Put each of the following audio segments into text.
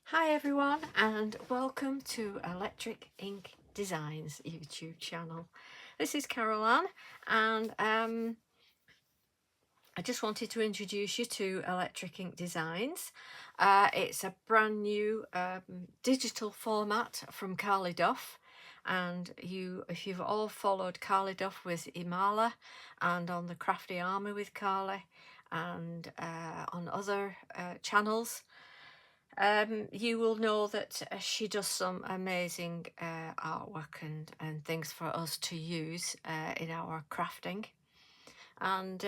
Hi everyone, and welcome to Electric Ink Designs YouTube channel. This is Caroline, and I just wanted to introduce you to Electric Ink Designs. It's a brand new digital format from Carley Duff, and if you've all followed Carley Duff with Imala and on the Crafty Army with Carley and on other channels, you will know that she does some amazing artwork and things for us to use in our crafting. And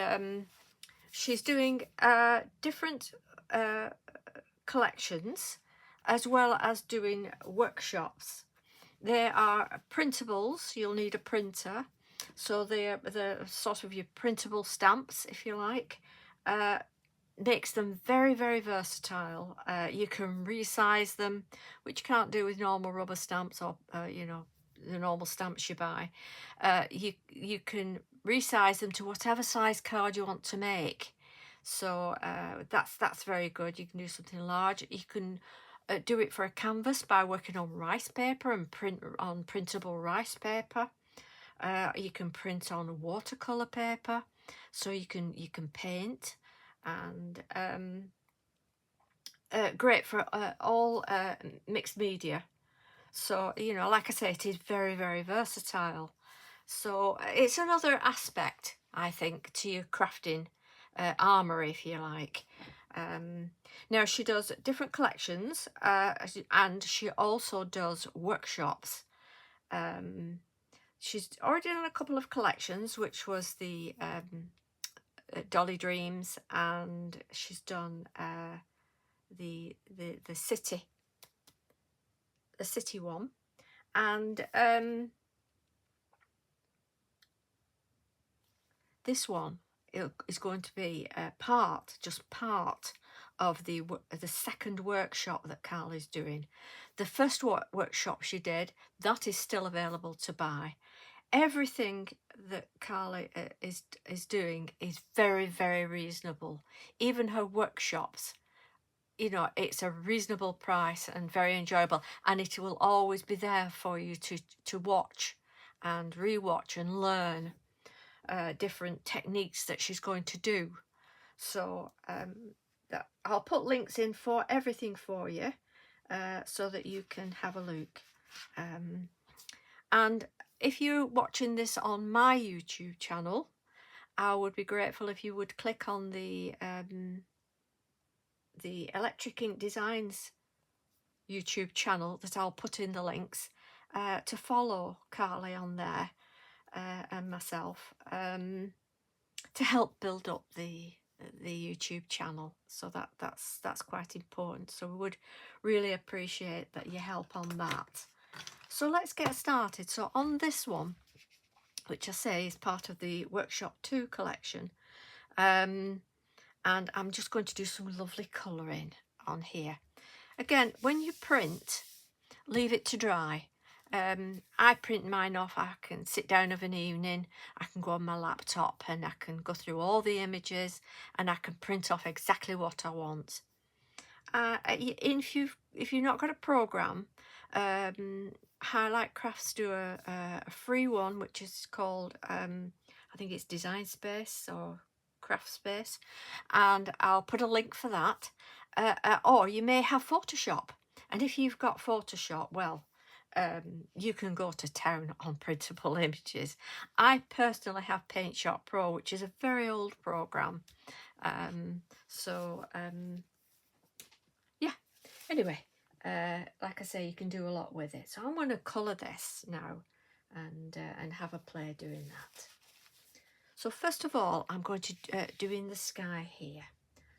she's doing different collections as well as doing workshops. They are printables. You'll need a printer. So they're sort of your printable stamps, if you like. Makes them very, very versatile. You can resize them, which you can't do with normal rubber stamps or the normal stamps you buy. You can resize them to whatever size card you want to make. So that's very good. You can do something large. You can do it for a canvas by working on rice paper and print on printable rice paper. You can print on watercolor paper, so you can paint. And great for all mixed media. So, like I say, it is very, very versatile. So it's another aspect, I think, to your crafting armoury, if you like. Now, she does different collections and she also does workshops. She's already done a couple of collections, which was the Dolly Dreams, and she's done the city one, and this one is going to be just part of the second workshop that Carley's doing. The first workshop she did, that is still available to buy. Everything that Carley is doing is very, very reasonable. Even her workshops, it's a reasonable price and very enjoyable, and it will always be there for you to watch and rewatch and learn different techniques that she's going to do. So I'll put links in for everything for you so that you can have a look. And if you're watching this on my YouTube channel, I would be grateful if you would click on the Electric Ink Designs YouTube channel that I'll put in the links to follow Carley on there and myself to help build up the YouTube channel. So that's quite important. So we would really appreciate that you help on that. So let's get started. So on this one, which I say is part of the Workshop 2 collection, and I'm just going to do some lovely colouring on here. Again, when you print, leave it to dry. I print mine off. I can sit down of an evening, I can go on my laptop and I can go through all the images and I can print off exactly what I want. If you've not got a program, Highlight Crafts do a free one, which is called I think it's Design Space or Craft Space, and I'll put a link for that. Or you may have Photoshop, and if you've got Photoshop, well, you can go to town on printable images. I personally have Paint Shop Pro, which is a very old program. Yeah, anyway, like I say, you can do a lot with it. So I'm going to colour this now and have a play doing that. So first of all, I'm going to do in the sky here.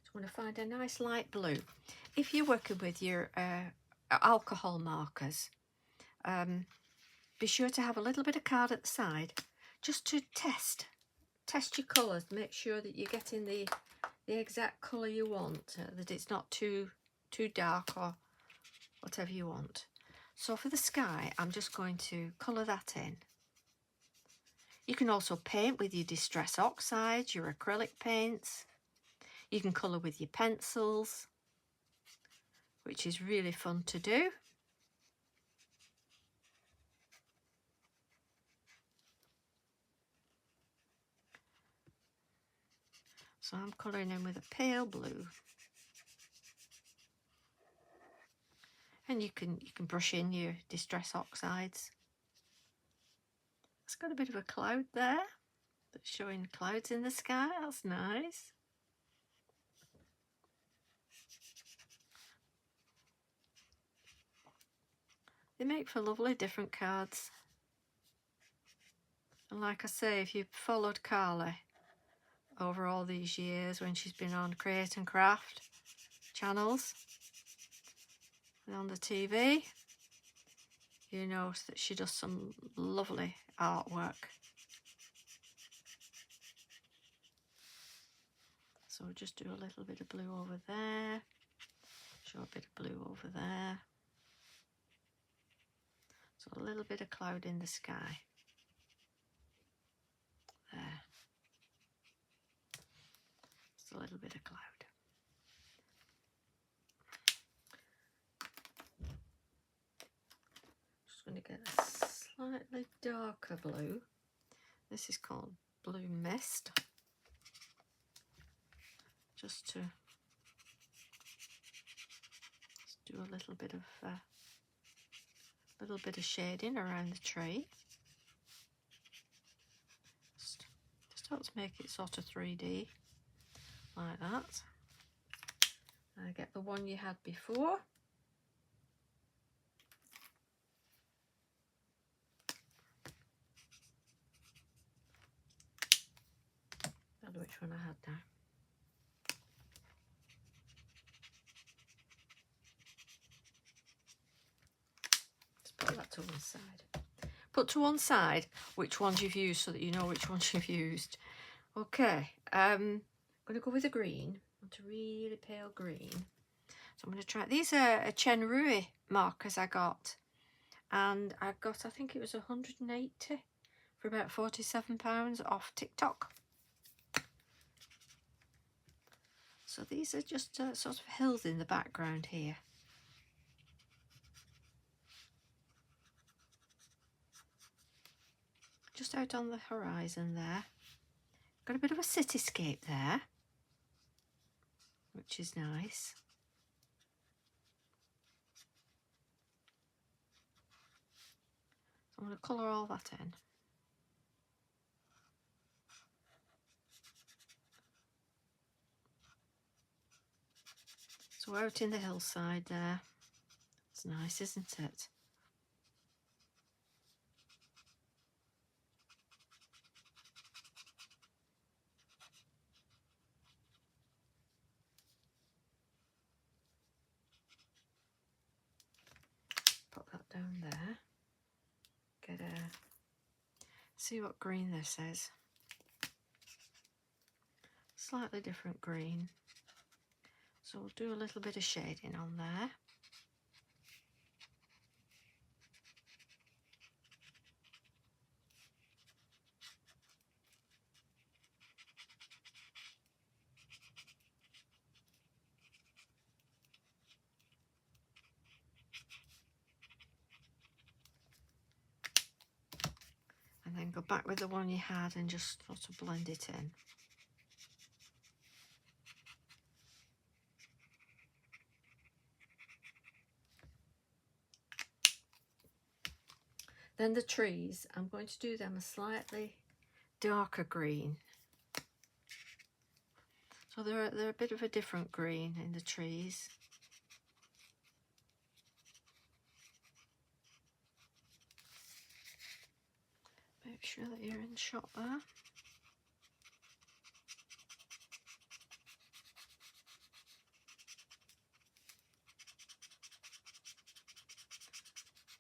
So I'm going to find a nice light blue. If you're working with your alcohol markers, be sure to have a little bit of card at the side just to test your colours. Make sure that you're getting the exact colour you want, that it's not too dark or whatever you want. So for the sky, I'm just going to colour that in. You can also paint with your Distress Oxides, your acrylic paints. You can colour with your pencils, which is really fun to do. So I'm colouring in with a pale blue. And you can brush in your Distress Oxides. It's got a bit of a cloud there. That's showing clouds in the sky. That's nice. They make for lovely different cards. And like I say, if you've followed Carley over all these years when she's been on Create and Craft channels and on the TV, you know that she does some lovely artwork. So we'll just do a little bit of blue over there, show a bit of blue over there. So a little bit of cloud in the sky. There. Just a little bit of cloud. Just going to get a slightly darker blue. This is called Blue Mist. Just to do a little bit of shading around the tree. Just helps make it sort of 3D like that. And I get the one you had before. I don't know which one I had now. Put that to one side. Put to one side which ones you've used so that you know which ones you've used. Okay, I'm going to go with a green. I want a really pale green. So I'm going to try. These are a Chen Rui markers I got. And I got, I think it was 180 for about £47 off TikTok. So these are just sort of hills in the background here. Just out on the horizon there. Got a bit of a cityscape there, which is nice. So I'm going to colour all that in. So out in the hillside there. It's nice, isn't it? Put that down there. Get a... See what green this is. Slightly different green. So we'll do a little bit of shading on there. And then go back with the one you had and just sort of blend it in. Then the trees, I'm going to do them a slightly darker green. So they're a bit of a different green in the trees. Make sure that you're in shot there.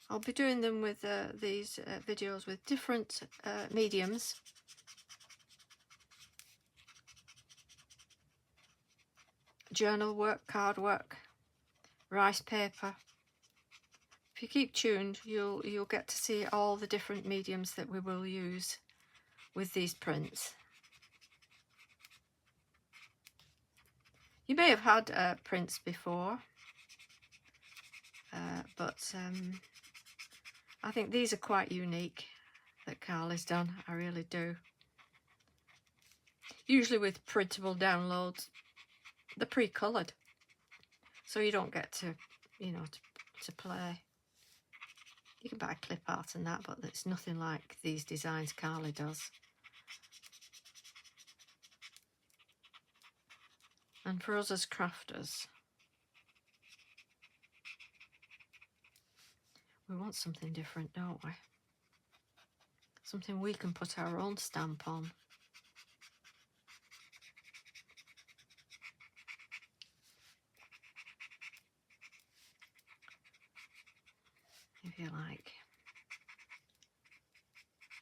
I'll be doing them with these videos with different mediums. Journal work, card work, rice paper. If you keep tuned, you'll get to see all the different mediums that we will use with these prints. You may have had prints before. but I think these are quite unique that Carley's done. I really do. Usually with printable downloads, they're pre-coloured, so you don't get to, you know, to play. You can buy clip art and that, but it's nothing like these designs Carley does. And for us as crafters, we want something different, don't we? Something we can put our own stamp on. If you like.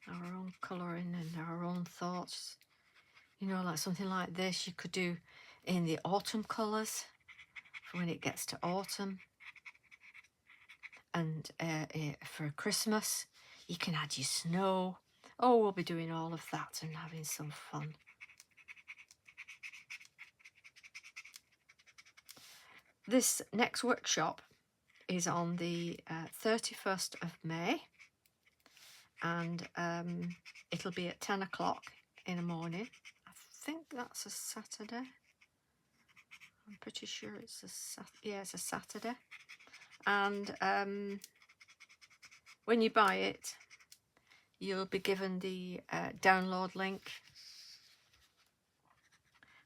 Our own colouring and our own thoughts. You know, like something like this you could do in the autumn colours for when it gets to autumn. And for Christmas, you can add your snow. Oh, we'll be doing all of that and having some fun. This next workshop is on the 31st of May. And it'll be at 10 o'clock in the morning. I think that's a Saturday. I'm pretty sure it's it's a Saturday. And when you buy it, you'll be given the download link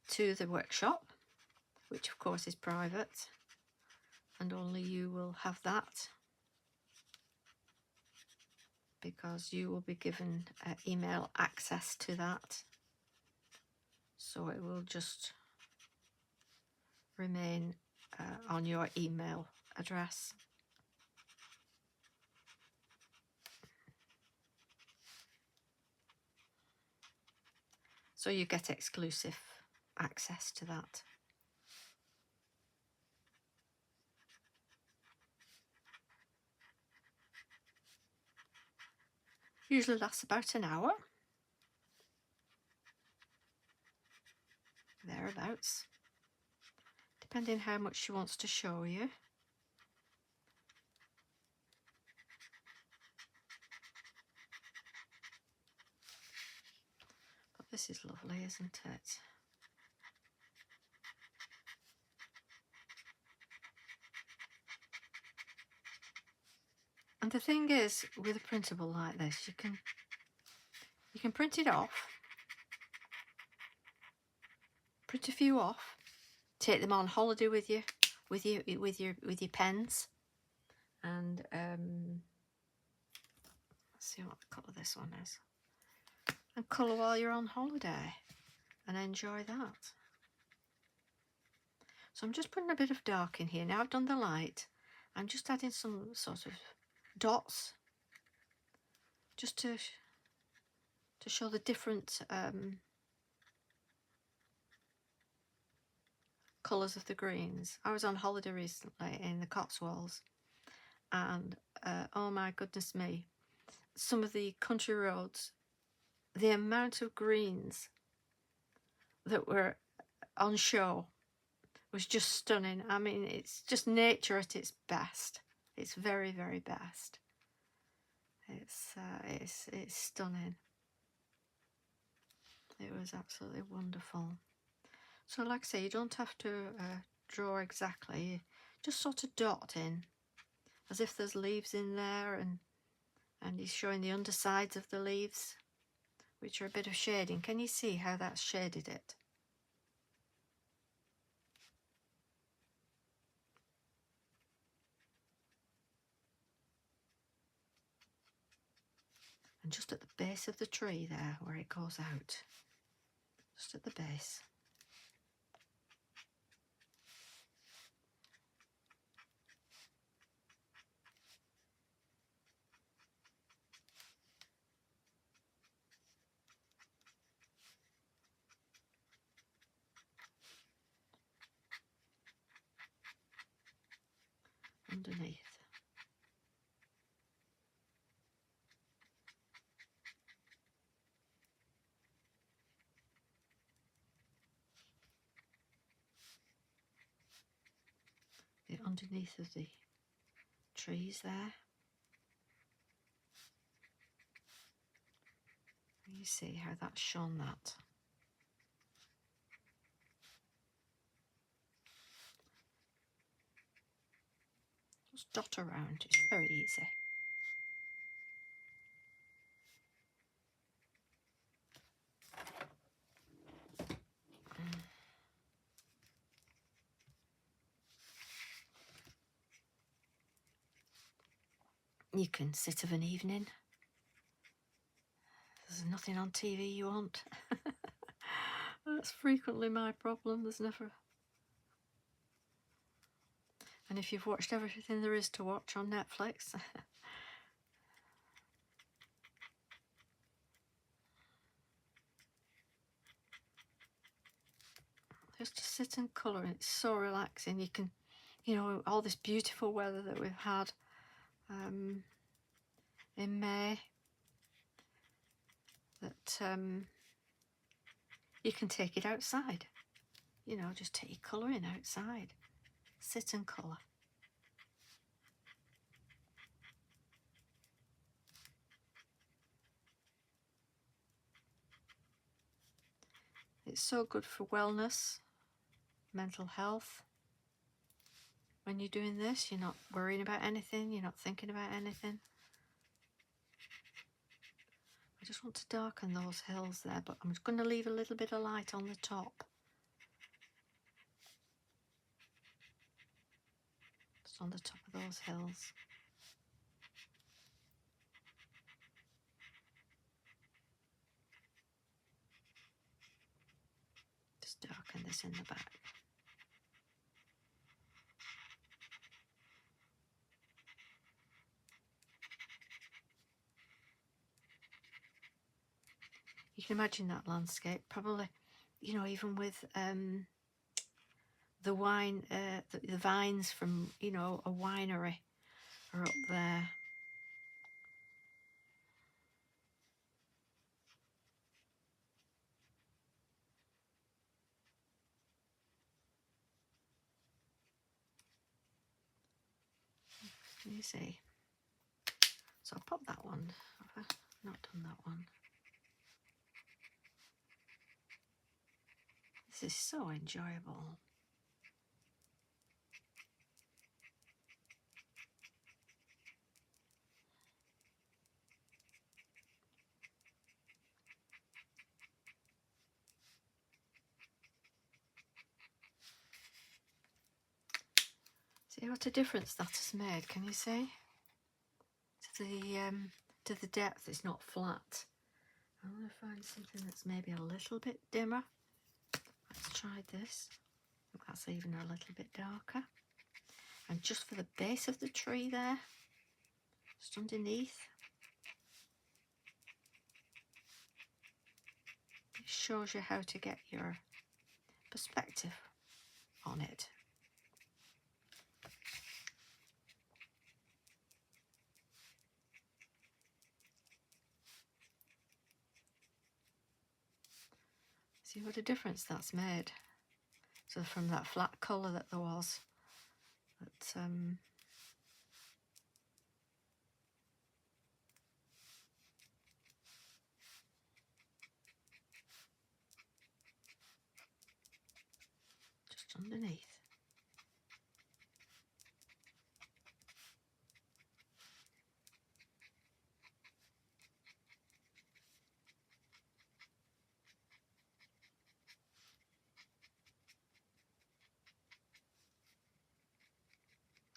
to the workshop, which of course is private, and only you will have that, because you will be given email access to that, so it will just remain on your email address. So you get exclusive access to that. Usually lasts about an hour. Thereabouts. Depending how much she wants to show you. But this is lovely, isn't it? And the thing is, with a printable like this, you can print it off, print a few off, take them on holiday with you, with your pens, and let's see what the colour this one is, and colour while you're on holiday, and enjoy that. So I'm just putting a bit of dark in here. Now I've done the light, I'm just adding some sort of dots, just to show the different colours of the greens. I was on holiday recently in the Cotswolds, and oh my goodness me, some of the country roads, the amount of greens that were on show was just stunning. I mean, it's just nature at its best. It's very, very best. It's stunning. It was absolutely wonderful. So like I say, you don't have to draw exactly, just sort of dot in as if there's leaves in there, and he's showing the undersides of the leaves, which are a bit of shading. Can you see how that's shaded it? And just at the base of the tree there, where it goes out, just at the base. Underneath. The underneath of the trees there. You see how that's shone that. Just dot around, it's very easy. You can sit of an evening. There's nothing on TV you want. That's frequently my problem. There's never. And if you've watched everything there is to watch on Netflix, just to sit and colour, it's so relaxing. You can, you know, all this beautiful weather that we've had in May, that you can take it outside. You know, just take your colouring outside. Sit and colour. It's so good for wellness, mental health. When you're doing this, you're not worrying about anything, you're not thinking about anything. I just want to darken those hills there, but I'm just going to leave a little bit of light on the top. Just on the top of those hills. Just darken this in the back. You can imagine that landscape, probably, you know, even with the wine, the vines from, you know, a winery are up there. Can you see? So I'll pop that one. Have I not done that one? This is so enjoyable. See what a difference that has made, can you see? To the depth, it's not flat. I want to find something that's maybe a little bit dimmer. Let's try this. Look, that's even a little bit darker. And just for the base of the tree there, just underneath, it shows you how to get your perspective on it. See what a difference that's made. So from that flat colour that there was, that just underneath.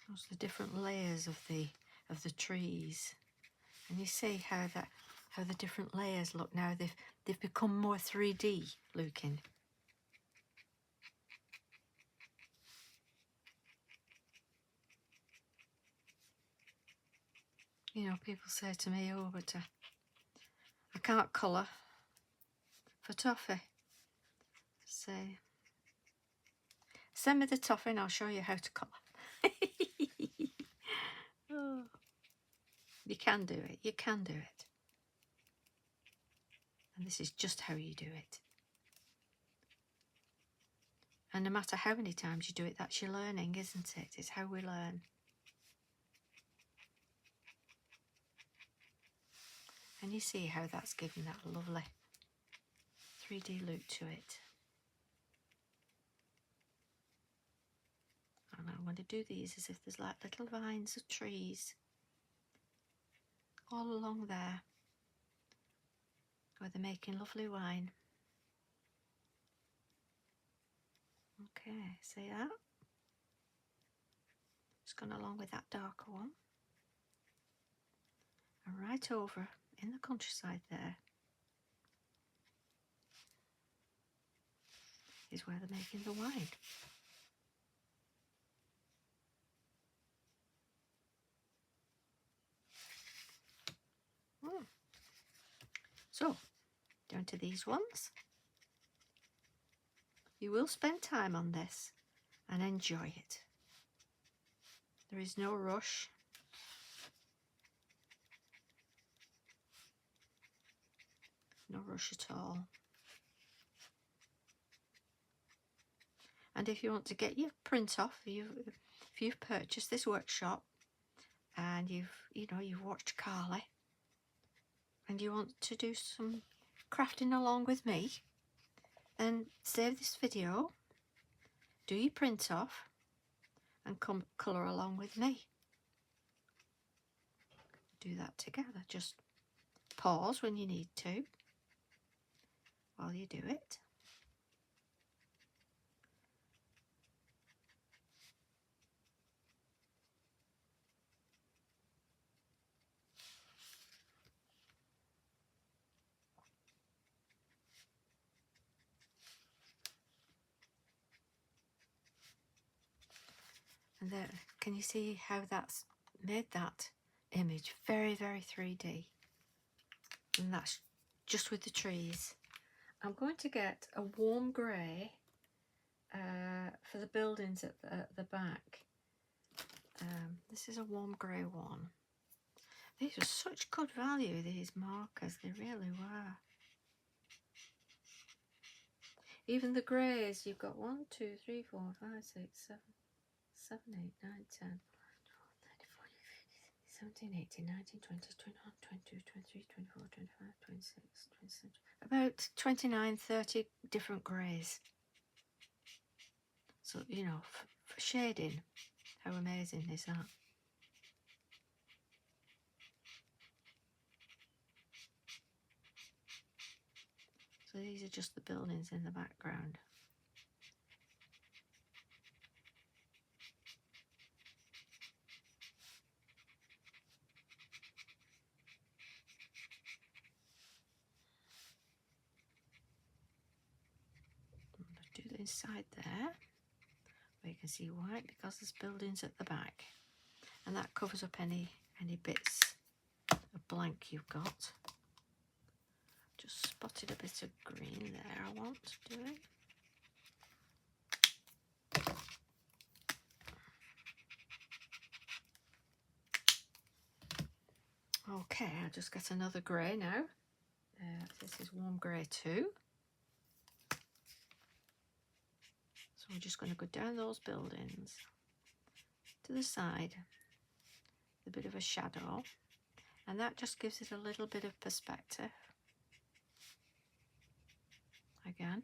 Those are the different layers of the trees, and you see how the different layers look now. They've become more 3D looking. You know, people say to me, "Oh, but I can't colour for toffee." Say, send me the toffee and I'll show you how to colour. Oh, you can do it. You can do it. And this is just how you do it. And no matter how many times you do it, that's your learning, isn't it? It's how we learn. And you see how that's giving that lovely 3D look to it. And I'm going to do these as if there's like little vines of trees all along there where they're making lovely wine. Okay, see that? Just gone along with that darker one. And right over in the countryside there is where they're making the wine. So, down to these ones. You will spend time on this and enjoy it. There is no rush. No rush at all. And if you want to get your print off, if you've purchased this workshop and you've watched Carley and you want to do some crafting along with me, then save this video, do your print off and come colour along with me. Do that together. Just pause when you need to while you do it. And there, can you see how that's made that image very, very 3D? And that's just with the trees. I'm going to get a warm grey for the buildings at the back. This is a warm grey one. These are such good value, these markers, they really were. Even the greys, you've got 1, 2, 3, 4, 5, 6, 7, 7, 8, 9, 10, 12, 13, 14, 15, 17, 18, 19, 20, 21, 22, 23, 24, 25, 26, 27. About 29, 30 different greys. So, you know, for shading, how amazing is that? So these are just the buildings in the background. Do the inside there, where you can see white because there's buildings at the back, and that covers up any bits of blank you've got. Just spotted a bit of green there. I want to do it. Okay, I'll just get another grey now. This is warm grey too. So we're just going to go down those buildings to the side, a bit of a shadow, and that just gives it a little bit of perspective. Again.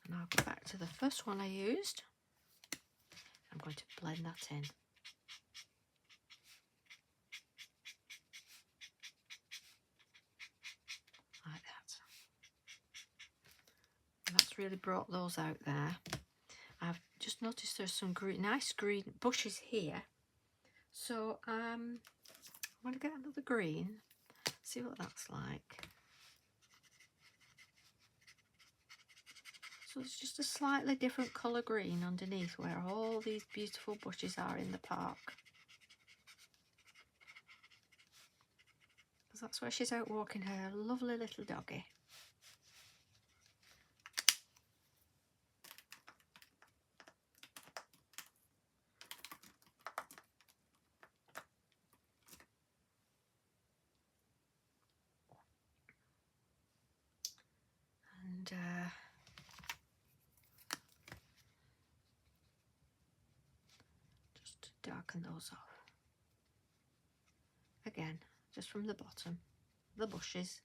And I'll go back to the first one I used. I'm going to blend that in. Like that. And that's really brought those out there. I've just noticed there's some nice green bushes here. So I'm going to get another green, see what that's like. So it's just a slightly different colour green underneath where all these beautiful bushes are in the park. Because that's where she's out walking her lovely little doggy. And just to darken those off. Again, just from the bottom, the bushes,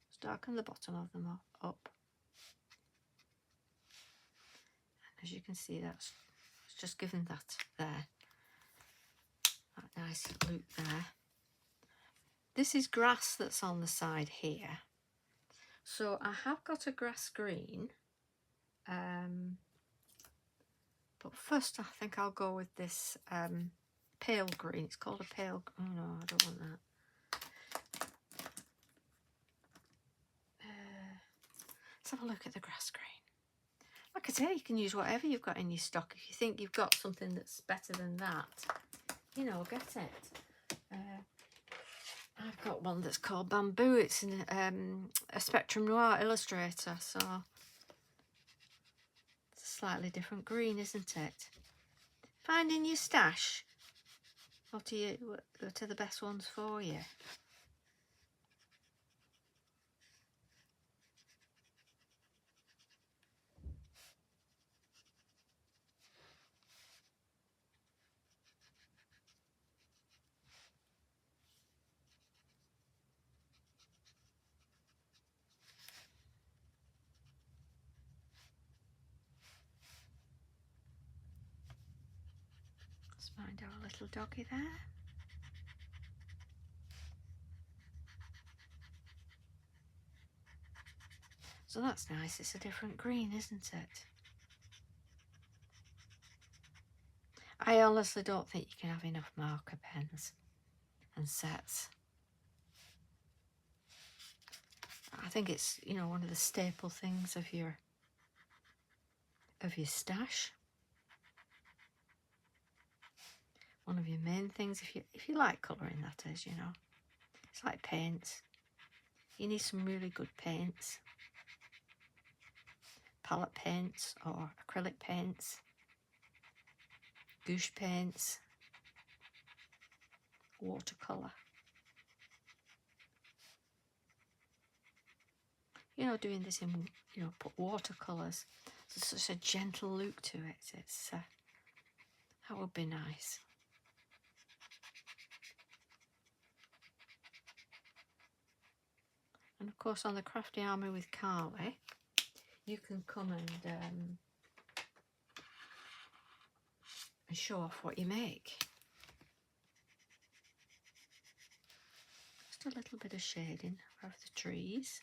just darken the bottom of them up. And as you can see, that's just given that there, that nice loop there. This is grass that's on the side here. So I have got a grass green, but first I think I'll go with this pale green. It's called a pale, oh no, I don't want that. Let's have a look at the grass green. Like I say, you can use whatever you've got in your stock. If you think you've got something that's better than that, you know, get it. I've got one that's called Bamboo. It's a Spectrum Noir illustrator, so it's a slightly different green, isn't it? Finding your stash. What are the best ones for you? Let's find our little doggy there. So that's nice. It's a different green, isn't it? I honestly don't think you can have enough marker pens and sets. I think it's, you know, one of the staple things of your stash. One of your main things if you like colouring, that is, you know. It's like paints. You need some really good paints. Palette paints or acrylic paints. Gouache paints. Watercolour. You know, doing this in, you know, put watercolours. There's such a gentle look to it. It's that would be nice. And of course, on the Crafty Army with Carley, you can come and show off what you make. Just a little bit of shading of the trees,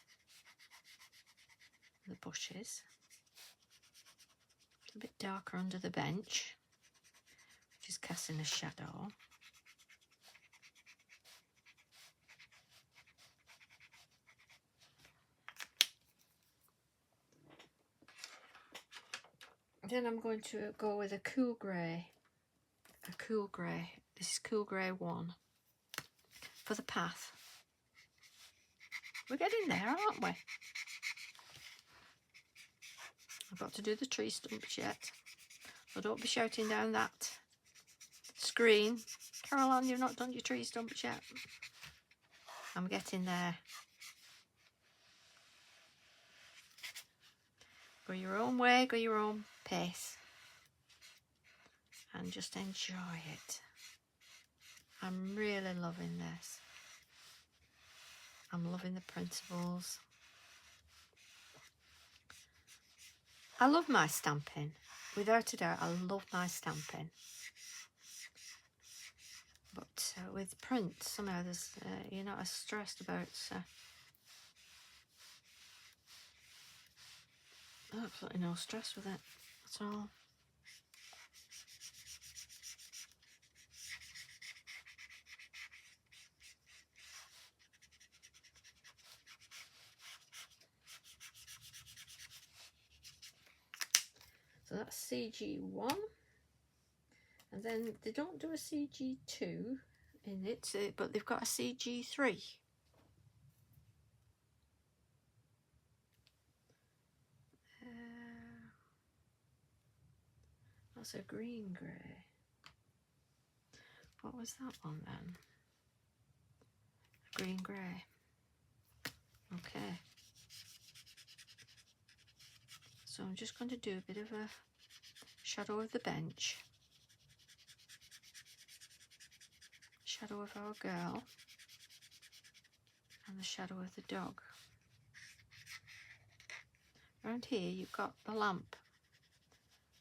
the bushes. A bit darker under the bench, which is casting a shadow. Then I'm going to go with a cool grey. This is cool grey 1 for the path. We're getting there, aren't we? I've got to do the tree stumps yet. So don't be shouting down that screen. Caroline, you've not done your tree stumps yet. I'm getting there. Go your own way, go your own pace. And just enjoy it. I'm really loving this. I'm loving the principles. I love my stamping. Without a doubt, I love my stamping. But with print, somehow there's you're not as stressed about. Absolutely no stress with it at all. So that's CG1. And then they don't do a CG2 in it, but they've got a CG3. That's a green grey. What was that one then? A green grey. Okay. So I'm just going to do a bit of a shadow of the bench. Shadow of our girl. And the shadow of the dog. Around here you've got the lamp.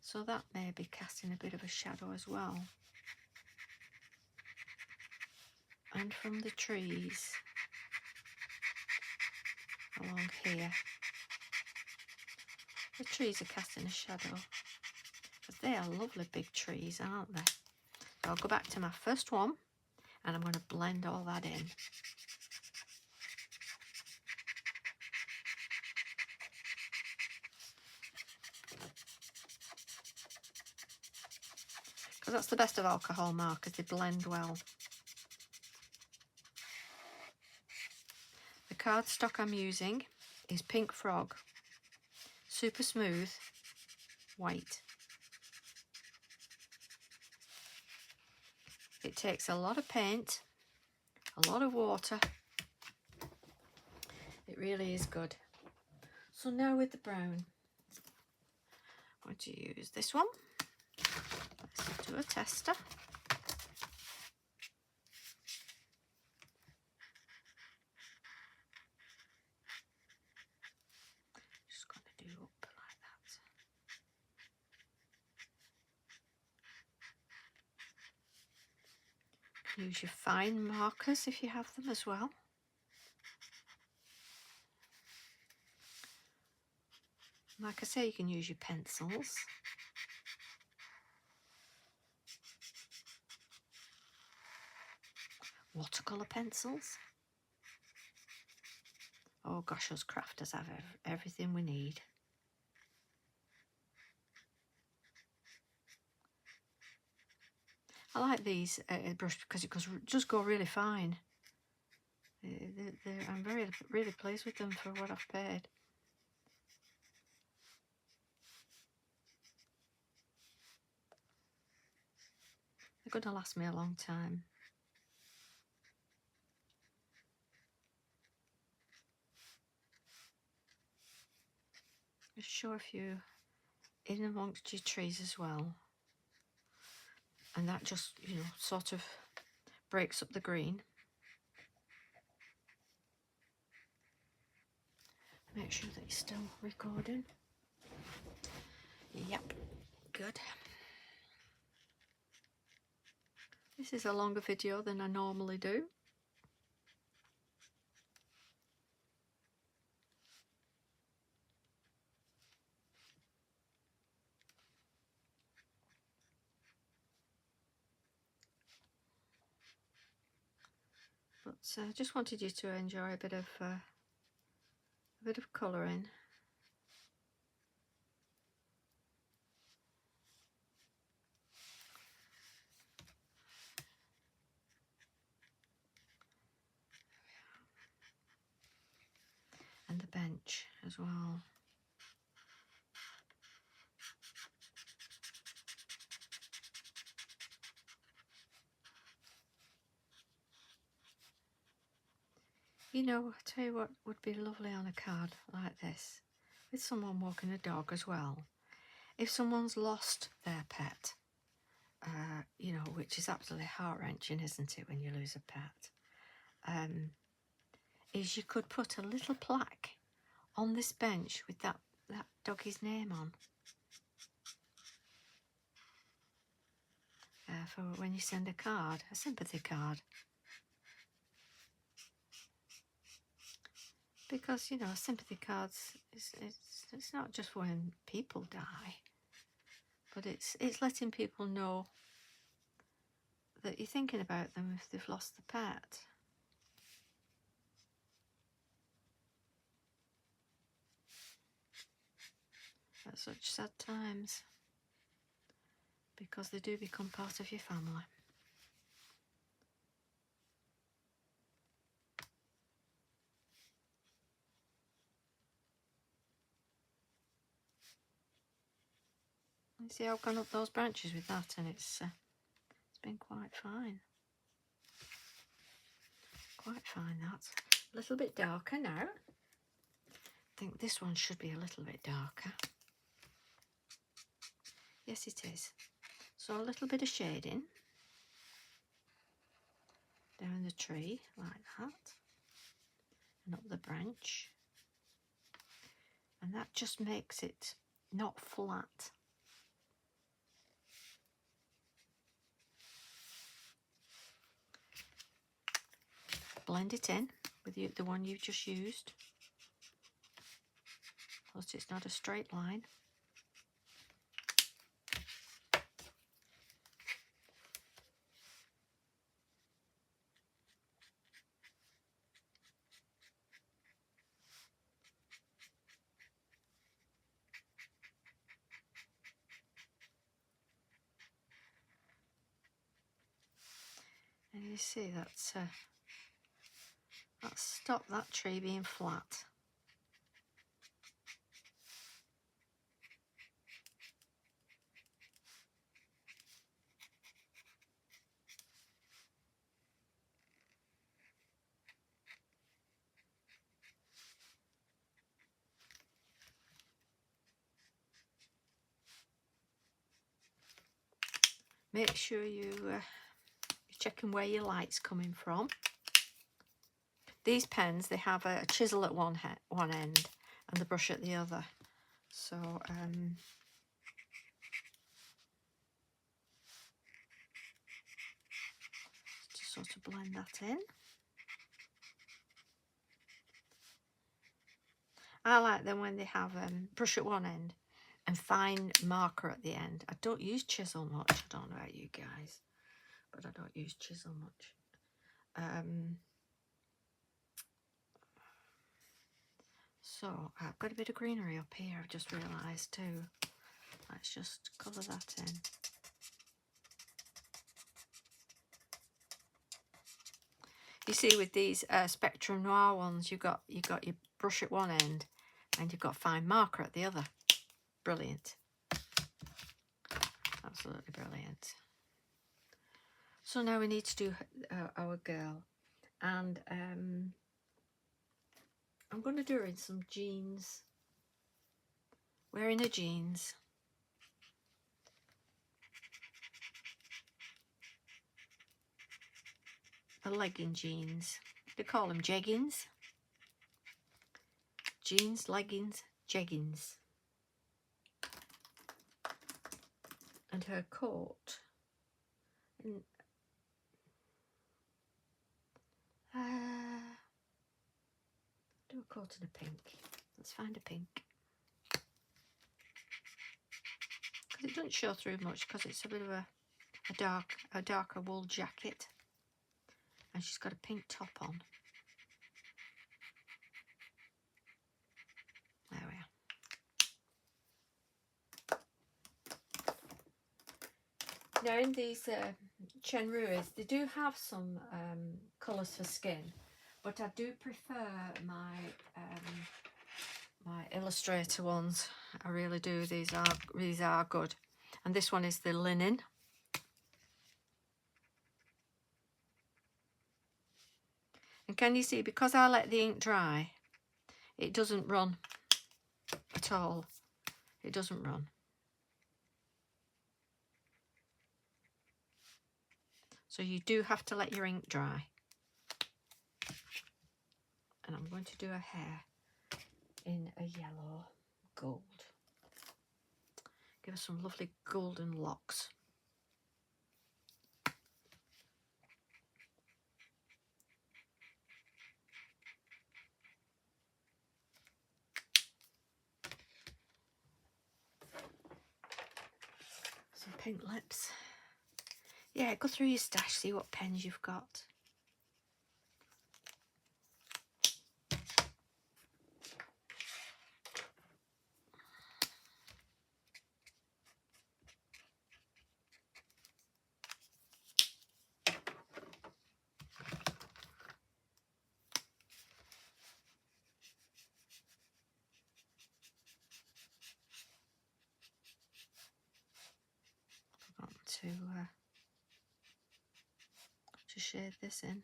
So that may be casting a bit of a shadow as well. And from the trees along here. The trees are casting a shadow. Because they are lovely big trees, aren't they? So I'll go back to my first one and I'm going to blend all that in. Because that's the best of alcohol markers, they blend well. The cardstock I'm using is Pink Frog, super smooth, white. It takes a lot of paint, a lot of water. It really is good. So now with the brown, I'm going to use this one. Let's do a tester. Just going to do up like that. Use your fine markers if you have them as well. Like I say, you can use your pencils. Watercolour pencils. Oh gosh, us crafters have everything we need. I like these brush because it just go really fine. I'm really pleased with them for what I've paid. They're going to last me a long time. Just show a few in amongst your trees as well. And that just, you know, sort of breaks up the green. Make sure that you're still recording. Yep, good. This is a longer video than I normally do. But I just wanted you to enjoy a bit of colouring. And the bench as well. You know, I'll tell you what would be lovely on a card like this, with someone walking a dog as well. If someone's lost their pet, you know, which is absolutely heart-wrenching, isn't it, when you lose a pet, is you could put a little plaque on this bench with that doggy's name on. For when you send a card, a sympathy card. Because, you know, sympathy cards, it's not just when people die, but it's letting people know that you're thinking about them if they've lost the pet. At such sad times. because they do become part of your family. You see, I've gone up those branches with that, and it's been quite fine. Quite fine, that. A little bit darker now. I think this one should be a little bit darker. Yes, it is. So a little bit of shading down the tree like that, and up the branch, and that just makes it not flat. Blend it in with the one you've just used, plus it's not a straight line. And you see that's stopped that tree being flat. Make sure you're checking where your light's coming from. These pens, they have a chisel at one end and the brush at the other. So just sort of blend that in. I like them when they have brush at one end and fine marker at the end. I don't use chisel much. I don't know about you guys, but I don't use chisel much. So I've got a bit of greenery up here, I've just realised too. Let's just colour that in. You see, with these Spectrum Noir ones, you've got your brush at one end and you've got fine marker at the other. Brilliant. Absolutely brilliant. So now we need to do our girl, and I'm going to do her in some jeans, wearing her jeans. A legging jeans. They call them jeggings. Jeans, leggings, jeggings. And her coat. Do a coat in a pink. Let's find a pink. Because it doesn't show through much, because it's a bit of a darker wool jacket. And she's got a pink top on. There we are. Now in these Chenrues, they do have some colours for skin, but I do prefer my my Illustrator ones. I really do. These are good. And this one is the linen. And can you see, because I let the ink dry, it doesn't run at all. It doesn't run. So you do have to let your ink dry. And I'm going to do her hair in a yellow gold. Give her some lovely golden locks. Some pink lips. Yeah, go through your stash, see what pens you've got. to shade this in.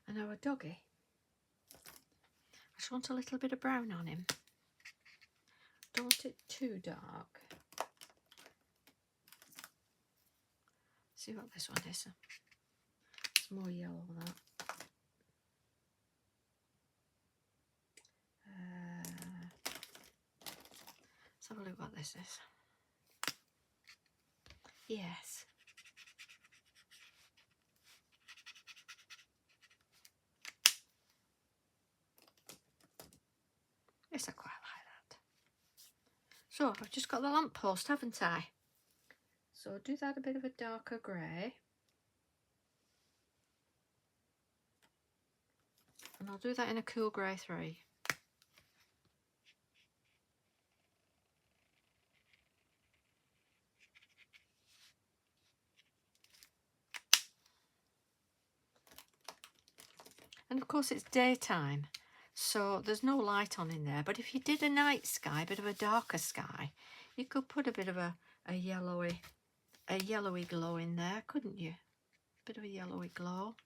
And our doggy, I just want a little bit of brown on him. Don't want it too dark. See what this one is. It's more yellow than that. Let's have a look what this is. Yes. Yes, I quite like that. So I've just got the lamppost, haven't I? So I'll do that a bit of a darker grey. And I'll do that in a cool grey 3. And of course it's daytime, so there's no light on in there. But if you did a night sky, a bit of a darker sky, you could put a bit of a yellowy glow in there, couldn't you? A bit of a yellowy glow.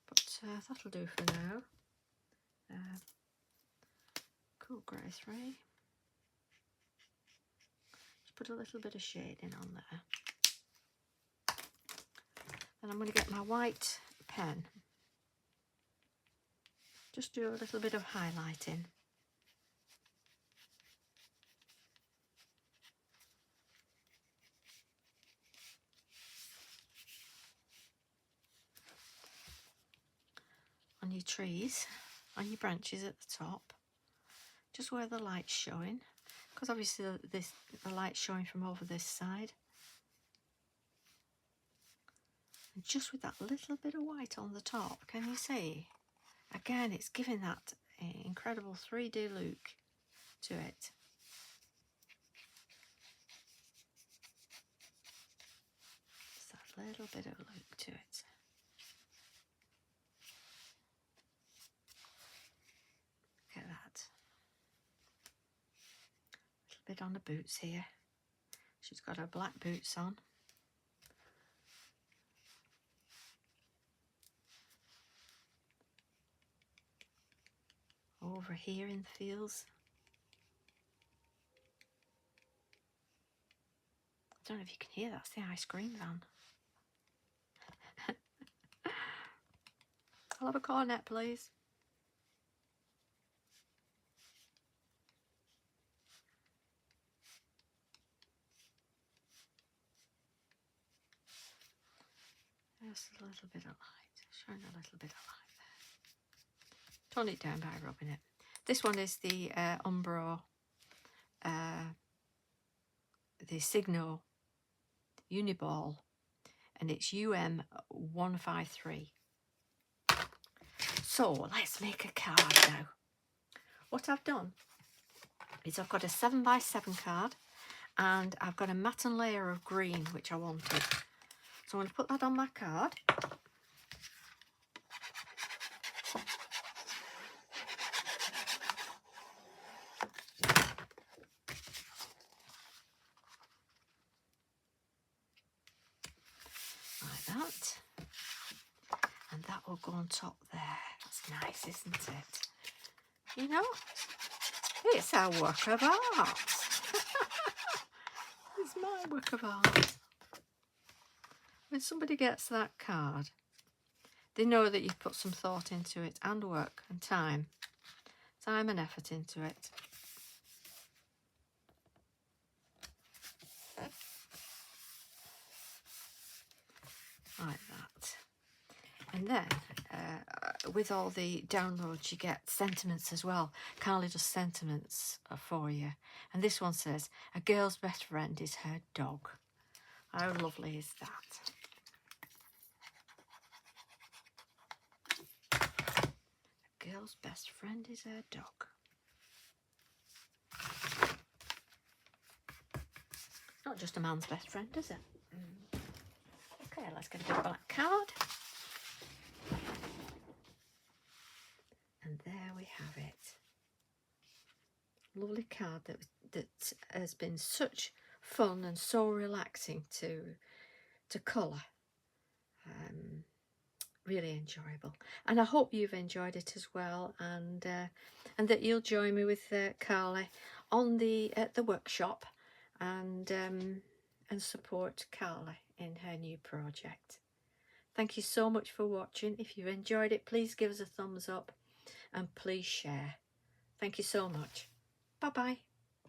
But that'll do for now. Cool grey 3. Just put a little bit of shading on there. And I'm going to get my white pen. Just do a little bit of highlighting. On your trees, on your branches at the top, just where the light's showing, because obviously the light's showing from over this side. And just with that little bit of white on the top, can you see? Again, it's giving that incredible 3D look to it. Just that little bit of look to it. Look at that. A little bit on the boots here. She's got her black boots on. Over here in the fields. I don't know if you can hear, that's the ice cream van. I'll have a cornet, please. Just a little bit of light, showing a little bit of light there. Tone it down by rubbing it. This one is the Umbro, the Signo Uniball, and it's UM153. So let's make a card now. What I've done is I've got a 7x7 card, and I've got a matte and layer of green which I wanted. So I'm going to put that on my card. Like that. And that will go on top there. That's nice, isn't it? You know, it's our work of art. It's my work of art. When somebody gets that card, they know that you've put some thought into it, and work and time and effort into it. Like that. And then with all the downloads you get sentiments as well. Carley does sentiments for you, and this one says, a girl's best friend is her dog. How lovely is that? girl's best friend is her dog. Not just a man's best friend, is it? Okay, let's get a big black card. And there we have it. Lovely card that has been such fun and so relaxing to colour. Really enjoyable, and I hope you've enjoyed it as well, and that you'll join me with Carley on at the workshop, and support Carley in her new project. Thank you so much for watching. If you've enjoyed it, please give us a thumbs up and please share. Thank you so much. Bye bye.